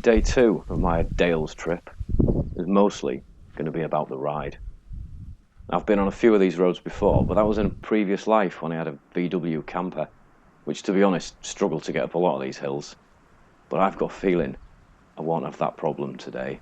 day 2 of my Dales trip is mostly going to be about the ride. I've been on a few of these roads before, but that was in a previous life when I had a VW camper, which to be honest struggled to get up a lot of these hills. But I've got a feeling I won't have that problem today.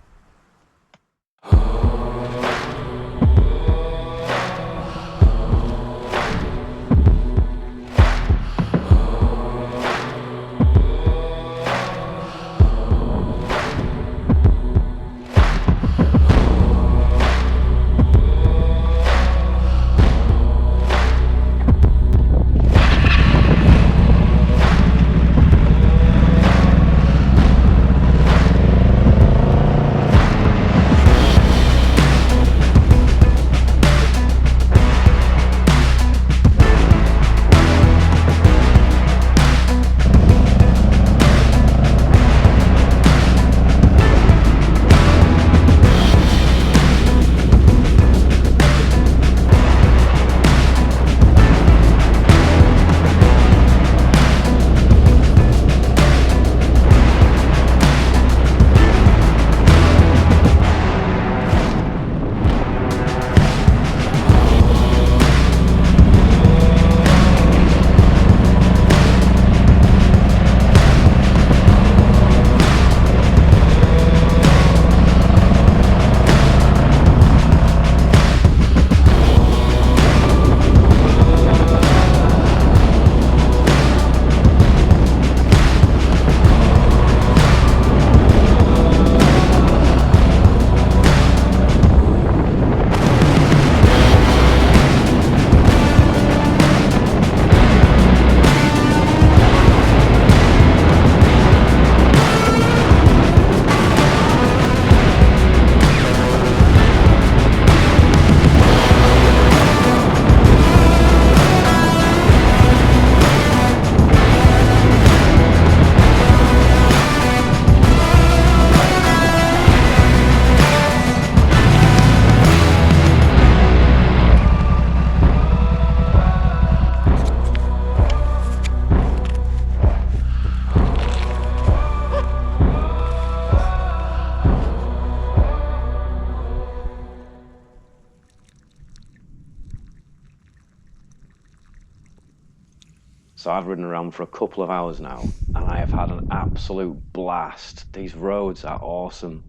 So I've ridden around for a couple of hours now, and I have had an absolute blast. These roads are awesome.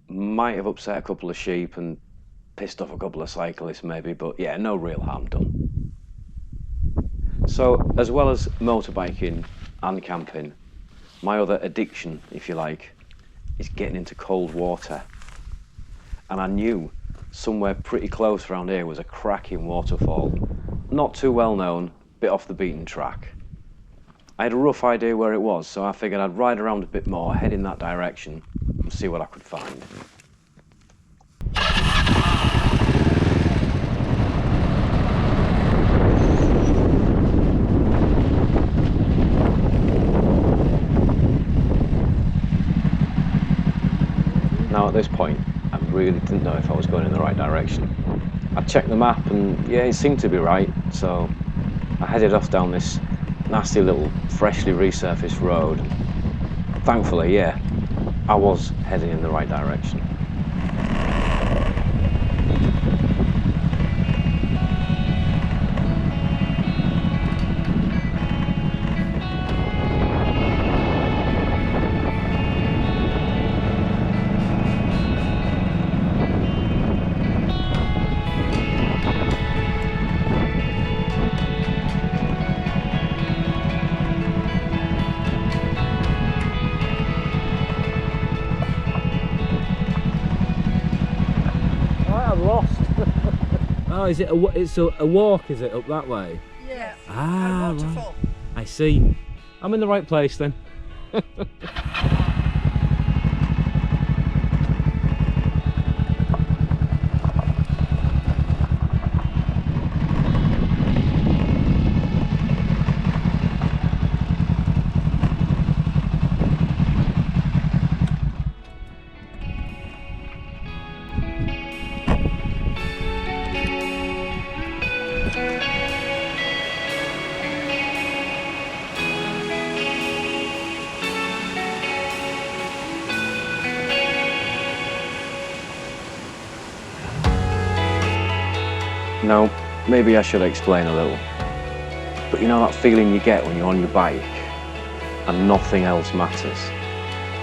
Might have upset a couple of sheep and pissed off a couple of cyclists maybe, but yeah, no real harm done. So, as well as motorbiking and camping, my other addiction, if you like, is getting into cold water. And I knew somewhere pretty close around here was a cracking waterfall. Not too well known, bit off the beaten track. I had a rough idea where it was, so I figured I'd ride around a bit more, head in that direction, and see what I could find. Now at this point, I really didn't know if I was going in the right direction. I checked the map and yeah, it seemed to be right, so I headed off down this nasty little freshly resurfaced road. Thankfully, yeah, I was heading in the right direction. Oh, is it it's a walk, is it, up that way? Yeah. Ah, right. I see. I'm in the right place then. Now, maybe I should explain a little, but you know that feeling you get when you're on your bike and nothing else matters?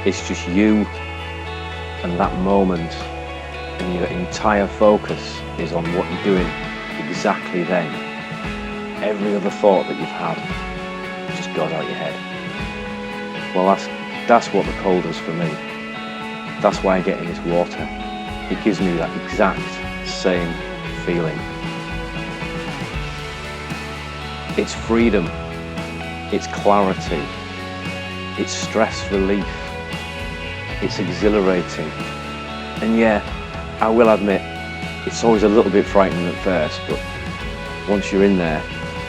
It's just you and that moment, and your entire focus is on what you're doing exactly then. Every other thought that you've had just goes out your head. Well, that's what the cold does for me. That's why I get in this water. It gives me that exact same feeling. It's freedom, it's clarity, it's stress relief, it's exhilarating. And yeah, I will admit, it's always a little bit frightening at first, but once you're in there,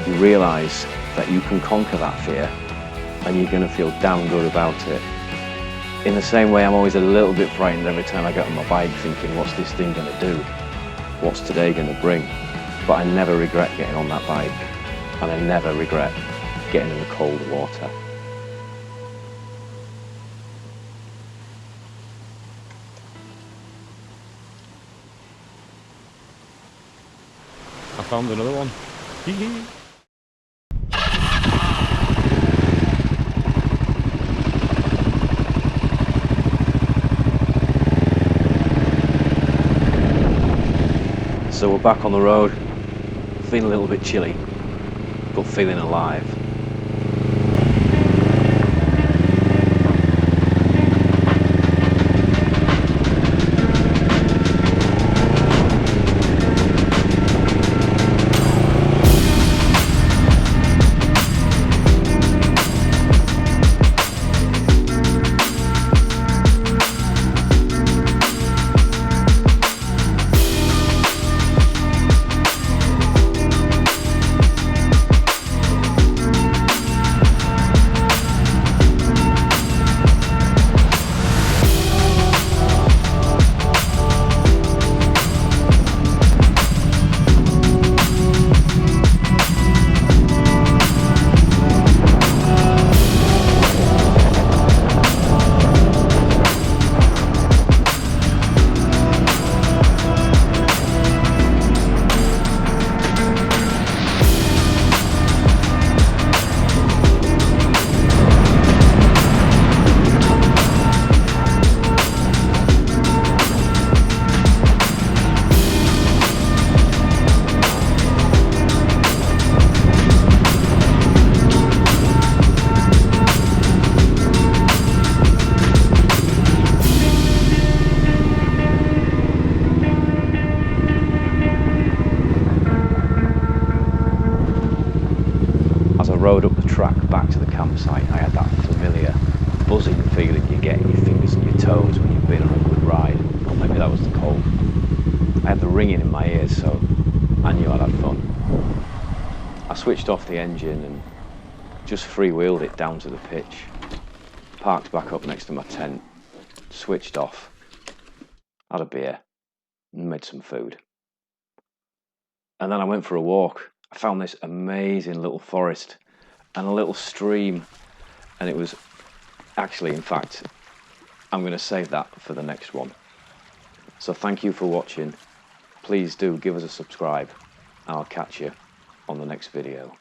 you realise that you can conquer that fear and you're going to feel damn good about it. In the same way, I'm always a little bit frightened every time I get on my bike thinking, what's this thing going to do? What's today going to bring? But I never regret getting on that bike, and I never regret getting in the cold water. I found another one. So we're back on the road, feeling a little bit chilly, but feeling alive. Rode up the track back to the campsite, I had that familiar buzzing feeling you get in your fingers and your toes when you've been on a good ride. Or maybe that was the cold. I had the ringing in my ears, so I knew I'd had fun. I switched off the engine and just freewheeled it down to the pitch. Parked back up next to my tent, switched off, had a beer and made some food. And then I went for a walk. I found this amazing little forest and a little stream, and it was actually, in fact, I'm going to save that for the next one. So thank you for watching. Please do give us a subscribe, and I'll catch you on the next video.